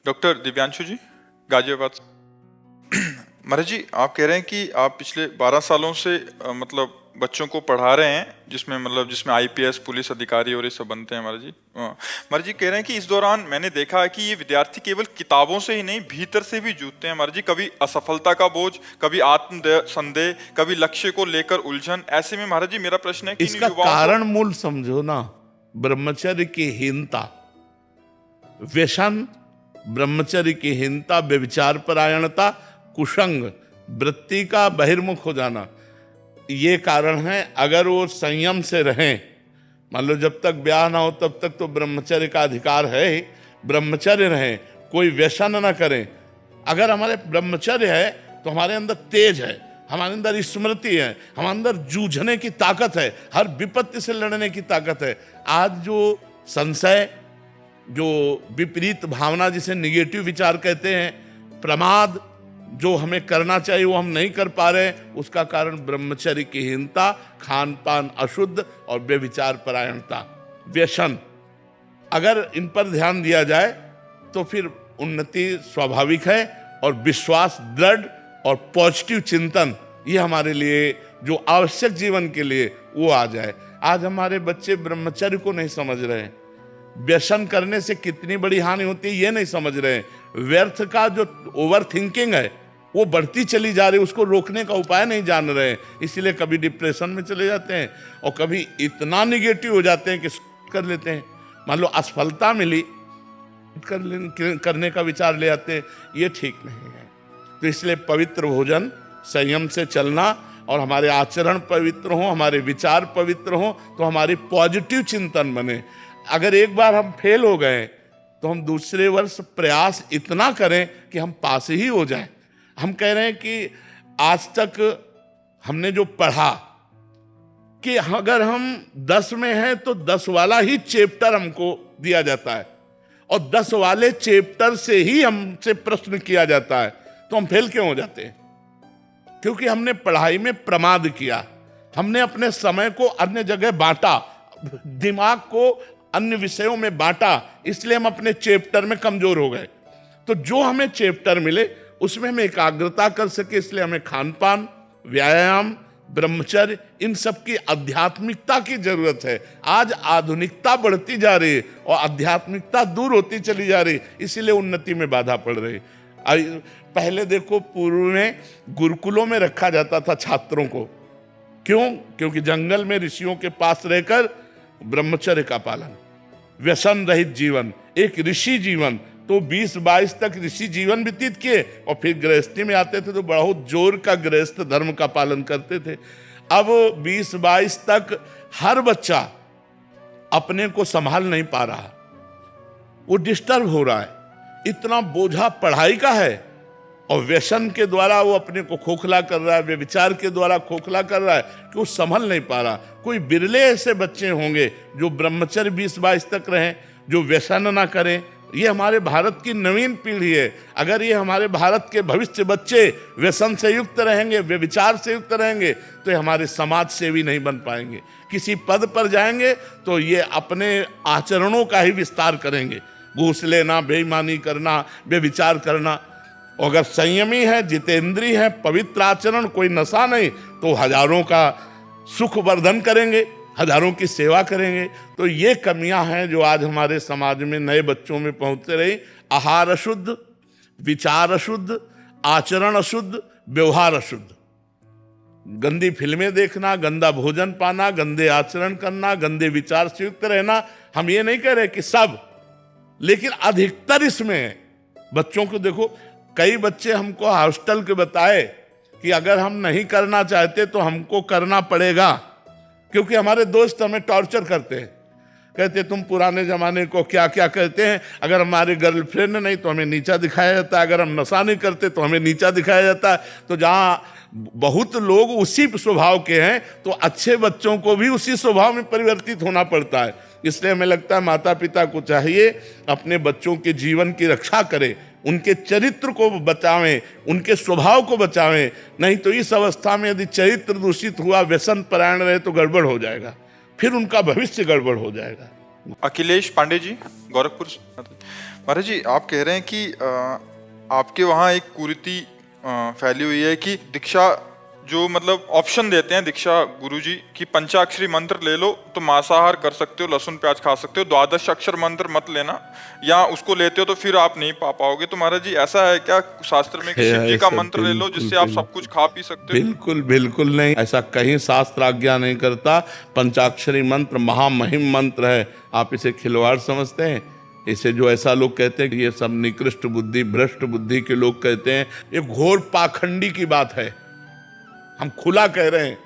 Doctor Divyanshu जी, गाजियाबाद से। महाराज जी, आप कह रहे हैं कि आप पिछले 12 सालों से मतलब बच्चों को पढ़ा रहे हैं, जिसमें आईपीएस पुलिस अधिकारी और ये सब बनते हैं। महाराज जी, महाराज जी कह रहे हैं कि इस दौरान मैंने देखा है कि ये विद्यार्थी केवल किताबों से ही नहीं, भीतर से भी जूझते हैं। महाराज जी, कभी असफलता का बोझ, कभी आत्म संदेह, कभी लक्ष्य को लेकर उलझन। ऐसे में महाराज जी मेरा प्रश्न है कि इसका कारण मूल समझो ना, ब्रह्मचर्य की हीनता, व्यसन, ब्रह्मचर्य की हीनता, व्यभिचार परायणता, कुसंग वृत्ति का बहिर्मुख हो जाना, ये कारण है। अगर वो संयम से रहें, मान लो जब तक ब्याह ना हो तब तक तो ब्रह्मचर्य का अधिकार है ही, ब्रह्मचर्य रहें, कोई व्यसन ना करें। अगर हमारे ब्रह्मचर्य है तो हमारे अंदर तेज है, हमारे अंदर स्मृति है, हमारे अंदर जूझने की ताकत है, हर विपत्ति से लड़ने की ताकत है। आज जो संशय, जो विपरीत भावना, जिसे निगेटिव विचार कहते हैं, प्रमाद, जो हमें करना चाहिए वो हम नहीं कर पा रहे, उसका कारण ब्रह्मचर्य की हीनता, खान पान अशुद्ध और व्यभिचार परायणता, व्यसन। अगर इन पर ध्यान दिया जाए तो फिर उन्नति स्वाभाविक है, और विश्वास दृढ़ और पॉजिटिव चिंतन, ये हमारे लिए जो आवश्यक जीवन के लिए वो आ जाए। आज हमारे बच्चे ब्रह्मचर्य को नहीं समझ रहे हैं, व्यसन करने से कितनी बड़ी हानि होती है ये नहीं समझ रहे हैं, व्यर्थ का जो ओवर थिंकिंग है वो बढ़ती चली जा रही है, उसको रोकने का उपाय नहीं जान रहे हैं। इसीलिए कभी डिप्रेशन में चले जाते हैं और कभी इतना निगेटिव हो जाते हैं कि कर लेते हैं। मान लो असफलता मिली, करने का विचार ले आते हैं, ये ठीक नहीं है। तो इसलिए पवित्र भोजन, संयम से चलना, और हमारे आचरण पवित्र हो, हमारे विचार पवित्र हो, तो हमारी पॉजिटिव चिंतन बने। अगर एक बार हम फेल हो गए तो हम दूसरे वर्ष प्रयास इतना करें कि हम पास ही हो जाएं। हम कह रहे हैं कि आज तक हमने जो पढ़ा कि अगर हम 10 में हैं तो 10 वाला ही चैप्टर हमको दिया जाता है, और 10 वाले चैप्टर से ही हमसे प्रश्न किया जाता है, तो हम फेल क्यों हो जाते हैं? क्योंकि हमने पढ़ाई में प्रमाद किया, हमने अपने समय को अन्य जगह बांटा, दिमाग को अन्य विषयों में बांटा, इसलिए हम अपने चैप्टर में कमजोर हो गए। तो जो हमें चैप्टर मिले उसमें हम एकाग्रता कर सके, इसलिए हमें खान पान, व्यायाम, ब्रह्मचर्य, इन सब की आध्यात्मिकता की जरूरत है। आज आधुनिकता बढ़ती जा रही है और आध्यात्मिकता दूर होती चली जा रही, इसीलिए उन्नति में बाधा पड़ रही। पहले देखो, पूर्व में गुरुकुलों में रखा जाता था छात्रों को, क्यों? क्योंकि जंगल में ऋषियों के पास रहकर ब्रह्मचर्य का पालन, व्यसन रहित जीवन, एक ऋषि जीवन। तो 20-22 तक ऋषि जीवन व्यतीत किए और फिर गृहस्थी में आते थे तो बहुत जोर का गृहस्थ धर्म का पालन करते थे। अब 20-22 तक हर बच्चा अपने को संभाल नहीं पा रहा, वो डिस्टर्ब हो रहा है, इतना बोझा पढ़ाई का है, और व्यसन के द्वारा वो अपने को खोखला कर रहा है, व्यभिचार के द्वारा खोखला कर रहा है कि वो संभल नहीं पा रहा। कोई बिरले ऐसे बच्चे होंगे जो ब्रह्मचर्य 20-22 तक रहें, जो व्यसन ना करें। ये हमारे भारत की नवीन पीढ़ी है। अगर ये हमारे भारत के भविष्य बच्चे व्यसन से युक्त रहेंगे, व्यभिचार से युक्त रहेंगे, तो ये हमारे समाज सेवी नहीं बन पाएंगे। किसी पद पर जाएंगे तो ये अपने आचरणों का ही विस्तार करेंगे, घूस लेना, बेईमानी करना, व्यभिचार करना। अगर संयमी है, जितेंद्रीय है, पवित्र आचरण, कोई नशा नहीं, तो हजारों का सुख वर्धन करेंगे, हजारों की सेवा करेंगे। तो ये कमियां हैं जो आज हमारे समाज में नए बच्चों में पहुंचते रही। आहार अशुद्ध, विचार अशुद्ध, आचरण अशुद्ध, व्यवहार अशुद्ध, गंदी फिल्में देखना, गंदा भोजन पाना, गंदे आचरण करना, गंदे विचार से युक्त रहना। हम ये नहीं कह रहे कि सब, लेकिन अधिकतर इसमें बच्चों को देखो। कई बच्चे हमको हॉस्टल के बताए कि अगर हम नहीं करना चाहते तो हमको करना पड़ेगा, क्योंकि हमारे दोस्त हमें टॉर्चर करते हैं, कहते तुम पुराने जमाने को क्या क्या कहते हैं। अगर हमारे गर्लफ्रेंड नहीं तो हमें नीचा दिखाया जाता है, अगर हम नशा नहीं करते तो हमें नीचा दिखाया जाता है। तो जहाँ बहुत लोग उसी स्वभाव के हैं, तो अच्छे बच्चों को भी उसी स्वभाव में परिवर्तित होना पड़ता है। इसलिए हमें लगता है माता पिता को चाहिए अपने बच्चों के जीवन की रक्षा करें, उनके चरित्र को बचावें, उनके स्वभाव को बचावें। नहीं तो इस अवस्था में यदि चरित्र दूषित हुआ, व्यसन परायण रहे, तो गड़बड़ हो जाएगा, फिर उनका भविष्य गड़बड़ हो जाएगा। अखिलेश पांडे जी, गोरखपुर। महाराज जी आप कह रहे हैं कि आपके वहाँ एक कुरीति फैली हुई है कि दीक्षा जो मतलब ऑप्शन देते हैं दीक्षा गुरुजी की पंचाक्षरी मंत्र ले लो तो मांसाहार कर सकते हो, लहसुन प्याज खा सकते हो, द्वादश अक्षर मंत्र मत लेना, या उसको लेते हो तो फिर आप नहीं पा पाओगे। तो महाराज जी ऐसा है क्या शास्त्र में कि शिव जी का ऐसा मंत्र ले लो बिल्कुल जिससे आप सब कुछ खा पी सकते हो? बिल्कुल बिल्कुल नहीं, ऐसा कहीं शास्त्र आज्ञा नहीं करता। पंचाक्षरी मंत्र महामहिम मंत्र है, आप इसे खिलवाड़ समझते हैं? इसे जो ऐसा लोग कहते हैं कि ये सब निकृष्ट बुद्धि भ्रष्ट बुद्धि के लोग कहते हैं, ये घोर पाखंडी की बात है। हम खुला कह रहे हैं,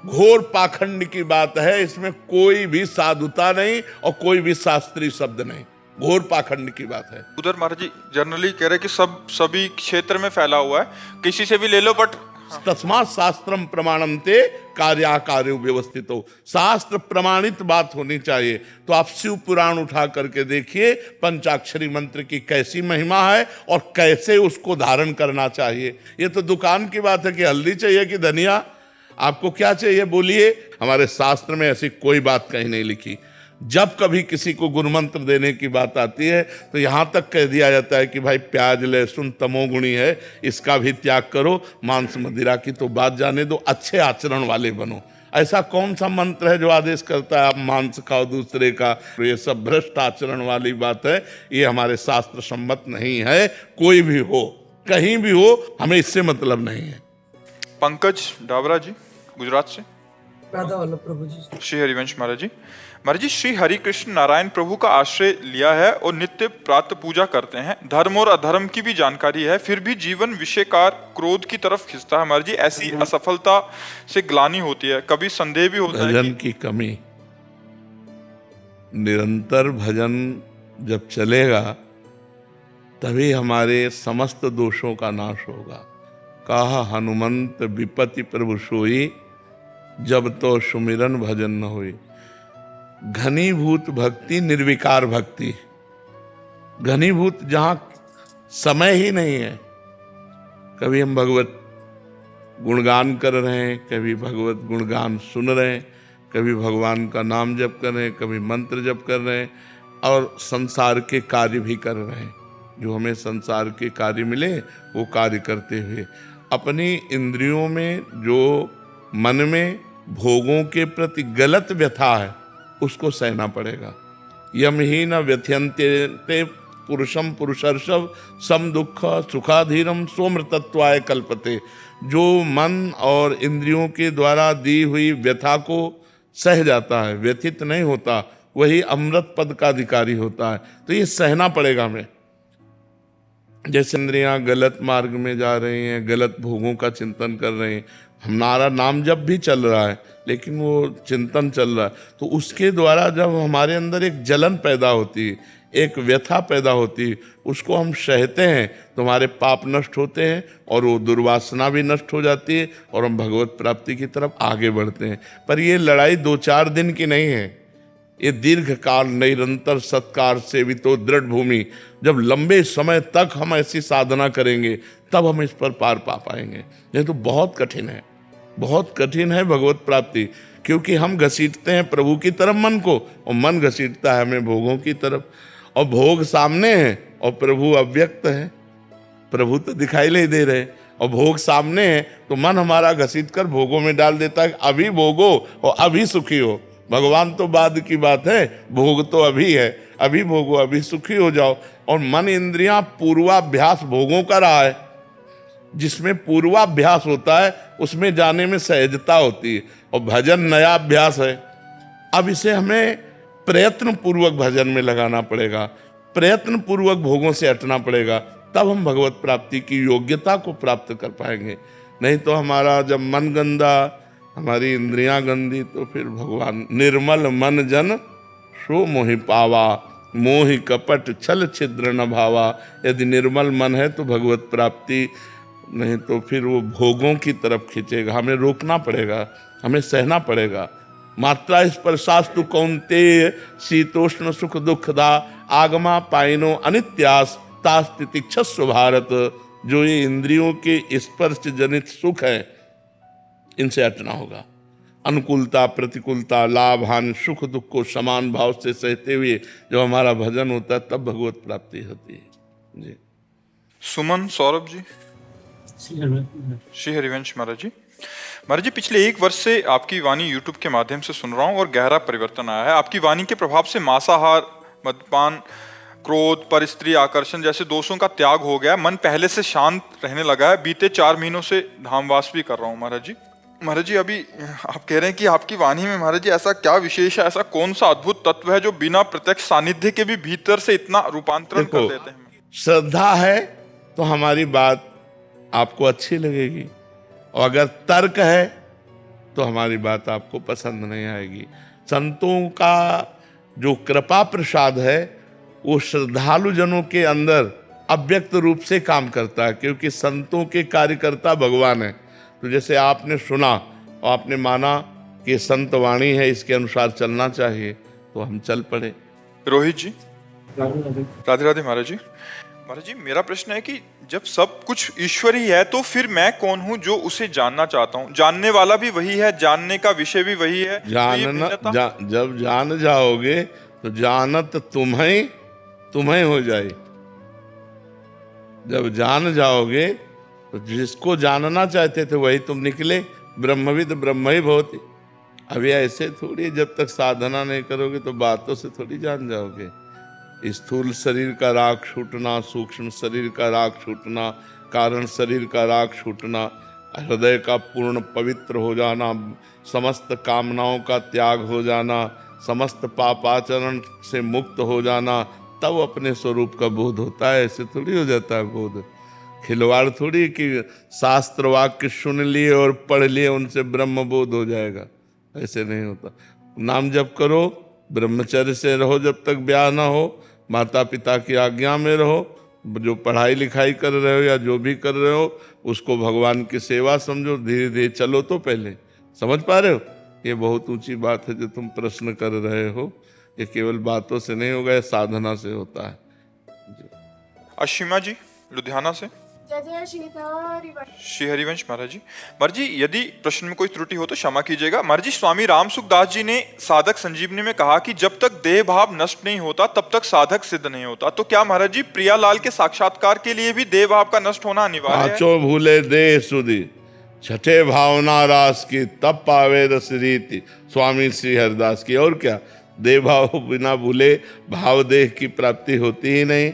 घोर पाखंड की बात है। इसमें कोई भी साधुता नहीं और कोई भी शास्त्रीय शब्द नहीं, घोर पाखंड की बात है। उधर महाराज जी जनरली कह रहे हैं कि सभी क्षेत्र में फैला हुआ है, किसी से भी ले लो, बट तस्मात् शास्त्रम प्रमाणम ते कार्याकार्यो व्यवस्थित हो, शास्त्र प्रमाणित बात होनी चाहिए। तो आप शिव पुराण उठा करके देखिए पंचाक्षरी मंत्र की कैसी महिमा है और कैसे उसको धारण करना चाहिए। ये तो दुकान की बात है कि हल्दी चाहिए कि धनिया, आपको क्या चाहिए बोलिए। हमारे शास्त्र में ऐसी कोई बात कहीं नहीं लिखी। जब कभी किसी को गुरु मंत्र देने की बात आती है तो यहां तक कह दिया जाता है कि भाई प्याज लहसुन तमोगुणी है, इसका भी त्याग करो, मांस मदिरा की तो बात जाने दो, अच्छे आचरण वाले बनो। ऐसा कौन सा मंत्र है जो आदेश करता है आप मांस खाओ दूसरे का? ये सब भ्रष्ट आचरण वाली बात है, ये हमारे शास्त्र सम्मत नहीं है। कोई भी हो कहीं भी हो, हमें इससे मतलब नहीं है। पंकज डाबरा जी गुजरात से। राधा वल्लभ प्रभु जी। श्री हरिवंश महाराज जी। महाराज जी श्री हरि कृष्ण नारायण प्रभु का आश्रय लिया है और नित्य प्रातः पूजा करते हैं, धर्म और अधर्म की भी जानकारी है, फिर भी जीवन विषयकार क्रोध की तरफ खिंचता है। महाराज जी ऐसी असफलता से ग्लानि होती है, कभी संदेह भी होता है भजन की कमी। निरंतर भजन जब चलेगा तभी हमारे समस्त दोषों का नाश होगा। कहा हनुमंत विपति प्रभु सोई, जब तो सुमिरन भजन न होई। घनीभूत भक्ति निर्विकार भक्ति, घनीभूत जहां समय ही नहीं है। कभी हम भगवत गुणगान कर रहे हैं, कभी भगवत गुणगान सुन रहे हैं, कभी भगवान का नाम जप कर रहे हैं, कभी मंत्र जप कर रहे हैं और संसार के कार्य भी कर रहे हैं। जो हमें संसार के कार्य मिले वो कार्य करते हुए अपनी इंद्रियों में जो मन में भोगों के प्रति गलत व्यथा है उसको सहना पड़ेगा। यम ही न व्यथयन्ते पुरुषम पुरुषर्षभ सम दुख सुखाधीरम सोमृतत्वाय कल्पते। जो मन और इंद्रियों के द्वारा दी हुई व्यथा को सह जाता है, व्यथित नहीं होता, वही अमृत पद का अधिकारी होता है। तो ये सहना पड़ेगा हमें। जैसे इंद्रियां गलत मार्ग में जा रही हैं, गलत भोगों का चिंतन कर रही हैं, हमारा नाम जब भी चल रहा है लेकिन वो चिंतन चल रहा है, तो उसके द्वारा जब हमारे अंदर एक जलन पैदा होती है, एक व्यथा पैदा होती है, उसको हम सहते हैं तो हमारे पाप नष्ट होते हैं और वो दुर्वासना भी नष्ट हो जाती है और हम भगवत प्राप्ति की तरफ आगे बढ़ते हैं। पर ये लड़ाई 2-4 दिन की नहीं है, ये दीर्घ काल निरंतर सत्कार सेवितो दृढ़ भूमि। जब लंबे समय तक हम ऐसी साधना करेंगे तब हम इस पर पार पा पाएंगे। ये तो बहुत कठिन है, बहुत कठिन है भगवत प्राप्ति, क्योंकि हम घसीटते हैं प्रभु की तरफ मन को और मन घसीटता है हमें भोगों की तरफ, और भोग सामने हैं और प्रभु अव्यक्त है। प्रभु तो दिखाई नहीं दे रहे और भोग सामने हैं, तो मन हमारा घसीट कर भोगों में डाल देता है, अभी भोगो और अभी सुखी हो। भगवान तो बाद की बात है, भोग तो अभी है, अभी भोगो अभी सुखी हो जाओ। और मन इंद्रियां पूर्वाभ्यास भोगों का रहा है, जिसमें पूर्वाभ्यास होता है उसमें जाने में सहजता होती है, और भजन नया अभ्यास है। अब इसे हमें प्रयत्न पूर्वक भजन में लगाना पड़ेगा, प्रयत्न पूर्वक भोगों से हटना पड़ेगा, तब हम भगवत प्राप्ति की योग्यता को प्राप्त कर पाएंगे। नहीं तो हमारा जब मन गंदा, हमारी इंद्रियां गंदी, तो फिर भगवान निर्मल मन जन सो मोहि पावा, मोहि कपट छल छिद्र न भावा। यदि निर्मल मन है तो भगवत प्राप्ति, नहीं तो फिर वो भोगों की तरफ खींचेगा। हमें रोकना पड़ेगा, हमें सहना पड़ेगा। मात्रा स्पर्शास्तु कौन्तेय शीतोष्ण सुख दुखदा, आगमा पाइनो अनित्यास तास्तितिक्षस्व भारत। जो ये इंद्रियों के स्पर्श जनित सुख है, इनसे हटना होगा। अनुकूलता प्रतिकूलता लाभ हानि सुख दुख को समान भाव से सहते हुए जब हमारा भजन होता है तब भगवत प्राप्ति होती है जी। सुमन सौरभ जी। श्री हरिवंश महाराज जी। महाराज जी, पिछले 1 वर्ष से आपकी वाणी यूट्यूब के माध्यम से सुन रहा हूँ और गहरा परिवर्तन आया है। आपकी वाणी के प्रभाव से मांसाहार, मद्यपान, क्रोध, परस्त्री आकर्षण जैसे दोषों का त्याग हो गया। मन पहले से शांत रहने लगा है। बीते 4 महीनों से धामवास भी कर रहा हूँ महाराज जी। महाराज जी, अभी आप कह रहे हैं कि आपकी वाणी में महाराज जी ऐसा क्या विशेष है, ऐसा कौन सा अद्भुत तत्व है जो बिना प्रत्यक्ष सानिध्य के भी भीतर से इतना रूपांतरण कर देते हैं? श्रद्धा है तो हमारी बात आपको अच्छी लगेगी, और अगर तर्क है तो हमारी बात आपको पसंद नहीं आएगी। संतों का जो कृपा प्रसाद है वो श्रद्धालु जनों के अंदर अव्यक्त रूप से काम करता है, क्योंकि संतों के कार्यकर्ता भगवान है। तो जैसे आपने सुना और आपने माना कि संत वाणी है, इसके अनुसार चलना चाहिए, तो हम चल पड़े। रोहित जी। राधे राधे महाराज जी। महाराज जी, मेरा प्रश्न है कि जब सब कुछ ईश्वर ही है तो फिर मैं कौन हूं जो उसे जानना चाहता हूं? जानने वाला भी वही है, जानने का विषय भी वही है। जब जान जाओगे तो जानत तुम्हें हो जाए। जब जान जाओगे तो जिसको जानना चाहते थे वही तुम निकले। ब्रह्मविद ब्रह्म ही भवति। अभी ऐसे थोड़ी, जब तक साधना नहीं करोगे तो बातों से थोड़ी जान जाओगे। स्थूल शरीर का राग छूटना, सूक्ष्म शरीर का राग छूटना, कारण शरीर का राग छूटना, हृदय का पूर्ण पवित्र हो जाना, समस्त कामनाओं का त्याग हो जाना, समस्त पापाचरण से मुक्त हो जाना, तब अपने स्वरूप का बोध होता है। ऐसे थोड़ी हो जाता है बोध। खिलवाड़ थोड़ी कि शास्त्र वाक्य सुन लिए और पढ़ लिए उनसे ब्रह्म बोध हो जाएगा, ऐसे नहीं होता। नाम जप करो, ब्रह्मचर्य से रहो जब तक ब्याह ना हो, माता पिता की आज्ञा में रहो, जो पढ़ाई लिखाई कर रहे हो या जो भी कर रहे हो उसको भगवान की सेवा समझो, धीरे धीरे चलो। तो पहले समझ पा रहे हो? ये बहुत ऊंची बात है जो तुम प्रश्न कर रहे हो। ये केवल बातों से नहीं होगा, ये साधना से होता है। अशिमा जी लुधियाना से। श्री हरिवंश महाराज जी। महाराज जी, यदि प्रश्न में कोई त्रुटि हो तो क्षमा कीजिएगा। महाराज जी, स्वामी राम सुखदास जी ने साधक संजीवनी में कहा कि जब तक देह भाव नष्ट नहीं होता तब तक साधक सिद्ध नहीं होता। तो क्या महाराज जी प्रियालाल के साक्षात्कार के लिए भी देह भाव का नष्ट होना अनिवार्य है? पांचों भूले देह सुधी, छठे भावना रास की, तब पावे रस रीति। स्वामी श्री हरिदास की। और क्या, देह भाव बिना भूले भाव देह की प्राप्ति होती ही नहीं।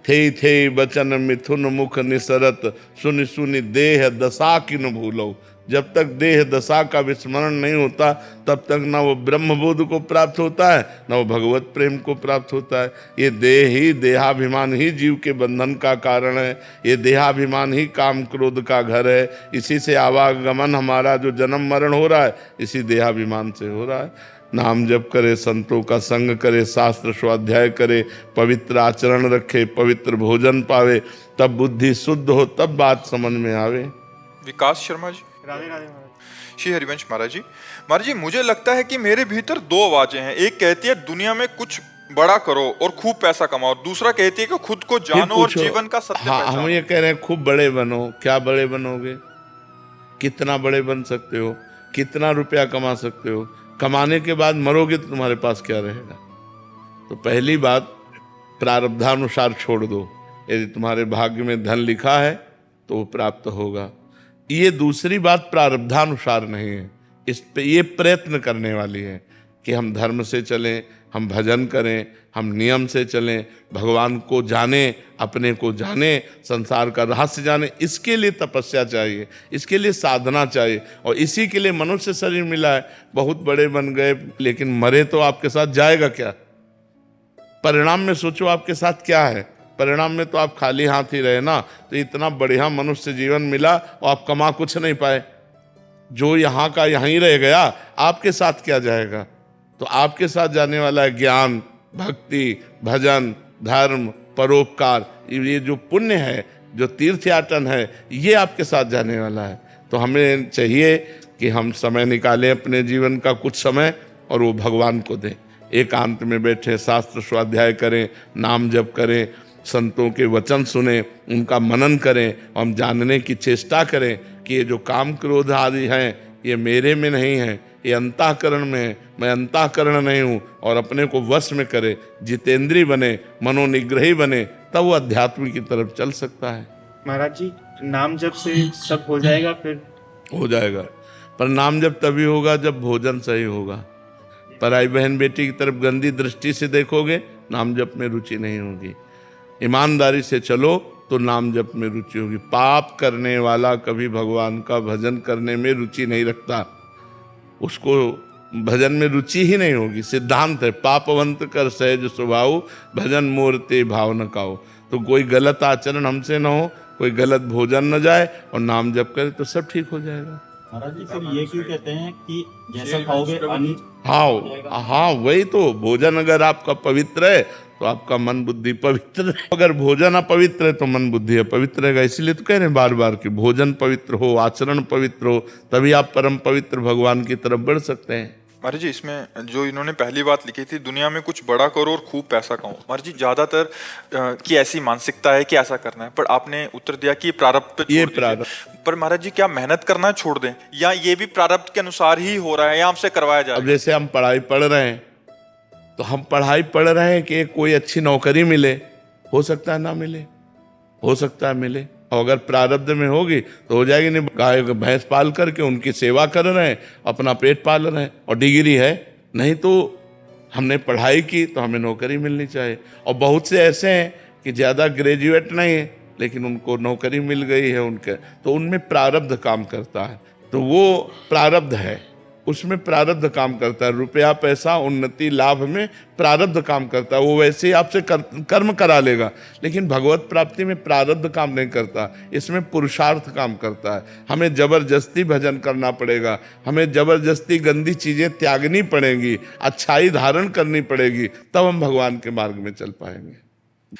थे बचन मिथुन मुख निसरत, सुनि सुनि देह दशा की न भूलो। जब तक देह दशा का विस्मरण नहीं होता तब तक ना वो ब्रह्मबोध को प्राप्त होता है, ना वो भगवत प्रेम को प्राप्त होता है। ये देहाभिमान ही जीव के बंधन का कारण है। ये देहाभिमान ही काम क्रोध का घर है। इसी से आवागमन हमारा जो जन्म मरण हो रहा है, इसी देहाभिमान से हो रहा है। नाम जप करे, संतों का संग करे, शास्त्र स्वाध्याय करे, पवित्र आचरण रखे, पवित्र भोजन पावे, तब बुद्धि शुद्ध हो, तब बात समझ में आवे। विकास शर्मा जी। राधे राधे महाराज। श्री हरिवंश महाराज जी। महाराज जी, मुझे लगता है कि मेरे भीतर 2 आवाजें हैं। एक कहती है दुनिया में कुछ बड़ा करो और खूब पैसा कमाओ, दूसरा कहती है कि खुद को जानो और जीवन का सत्य पहचानो। हम ये कह रहे हैं खूब बड़े बनो। क्या बड़े बनोगे? कितना बड़े बन सकते हो? कितना रुपया कमा सकते हो? कमाने के बाद मरोगे तो तुम्हारे पास क्या रहेगा? तो पहली बात, प्रारब्धानुसार छोड़ दो। यदि तुम्हारे भाग्य में धन लिखा है तो वो प्राप्त होगा। ये दूसरी बात प्रारब्धानुसार नहीं है, इस पे ये प्रयत्न करने वाली है कि हम धर्म से चलें, हम भजन करें, हम नियम से चलें, भगवान को जाने, अपने को जाने, संसार का रहस्य जाने। इसके लिए तपस्या चाहिए, इसके लिए साधना चाहिए, और इसी के लिए मनुष्य शरीर मिला है। बहुत बड़े बन गए लेकिन मरे तो आपके साथ जाएगा क्या? परिणाम में सोचो आपके साथ क्या है। परिणाम में तो आप खाली हाथ ही रहे ना। तो इतना बढ़िया मनुष्य जीवन मिला और आप कमा कुछ नहीं पाए। जो यहाँ का यहीं रह गया, आपके साथ क्या जाएगा? तो आपके साथ जाने वाला है ज्ञान, भक्ति, भजन, धर्म, परोपकार। ये जो पुण्य है, जो तीर्थयाटन है, ये आपके साथ जाने वाला है। तो हमें चाहिए कि हम समय निकालें अपने जीवन का कुछ समय और वो भगवान को दें। एकांत में बैठे शास्त्र स्वाध्याय करें, नाम जप करें, संतों के वचन सुने, उनका मनन करें, हम जानने की चेष्टा करें कि ये जो काम क्रोध आदि हैं ये मेरे में नहीं है, ये अंतःकरण में है, मैं अंतःकरण नहीं हूँ, और अपने को वश में करे, जितेंद्रीय बने, मनोनिग्रही बने, तब वो अध्यात्म की तरफ चल सकता है। महाराज जी, नाम जप से सब हो जाएगा? फिर हो जाएगा, पर नाम जब तभी होगा जब भोजन सही होगा। पराई बहन बेटी की तरफ गंदी दृष्टि से देखोगे, नाम जप में रुचि नहीं होगी। ईमानदारी से चलो तो नाम जप में रुचि होगी। पाप करने वाला कभी भगवान का भजन करने में रुचि नहीं रखता, उसको भजन में रुचि ही नहीं होगी। सिद्धांत है, पापवंत कर सहज स्वभाव, भजन मूर्ति भाव न काओ। तो कोई गलत आचरण हमसे न हो, कोई गलत भोजन न जाए, और नाम जप करे तो सब ठीक हो जाएगा। महाराज जी, फिर ये क्यों कहते हैं कि जैसा खाओगे अन्न? हाँ, वही तो, भोजन अगर आपका पवित्र है तो आपका मन बुद्धि पवित्र है, अगर भोजन अपवित्र है तो मन बुद्धि अपवित्र रहेगा। इसीलिए तो कह रहे हैं बार बार कि भोजन पवित्र हो, आचरण पवित्र हो, तभी आप परम पवित्र भगवान की तरफ बढ़ सकते हैं। महाराज जी, इसमें जो इन्होंने पहली बात लिखी थी, दुनिया में कुछ बड़ा करो और खूब पैसा कमाओ। महाराज जी, ज्यादातर की ऐसी मानसिकता है कि ऐसा करना है, पर आपने उत्तर दिया कि ये प्रारब्ध पे छोड़ दीजिए। पर महाराज जी, क्या मेहनत करना छोड़ दें, या ये भी प्रारब्ध के अनुसार ही हो रहा है, या हमसे करवाया जाए? अब जैसे हम पढ़ाई पढ़ रहे हैं, तो हम पढ़ाई पढ़ रहे हैं कि कोई अच्छी नौकरी मिले, हो सकता है ना मिले, हो सकता है मिले, और अगर प्रारब्ध में होगी तो हो जाएगी। नहीं, गाय भैंस पाल करके उनकी सेवा कर रहे हैं, अपना पेट पाल रहे हैं, और डिग्री है। नहीं तो हमने पढ़ाई की तो हमें नौकरी मिलनी चाहिए। और बहुत से ऐसे हैं कि ज़्यादा ग्रेजुएट नहीं है, लेकिन उनको नौकरी मिल गई है उनके, तो उनमें प्रारब्ध काम करता है। तो वो प्रारब्ध है, उसमें प्रारब्ध काम करता है। रुपया पैसा उन्नति लाभ में प्रारब्ध काम करता है। वो वैसे ही आपसे कर्म करा लेगा, लेकिन भगवत प्राप्ति में प्रारब्ध काम नहीं करता, इसमें पुरुषार्थ काम करता है। हमें जबरदस्ती भजन करना पड़ेगा, हमें जबरदस्ती गंदी चीजें त्यागनी पड़ेंगी, अच्छाई धारण करनी पड़ेगी, तब हम भगवान के मार्ग में चल पाएंगे।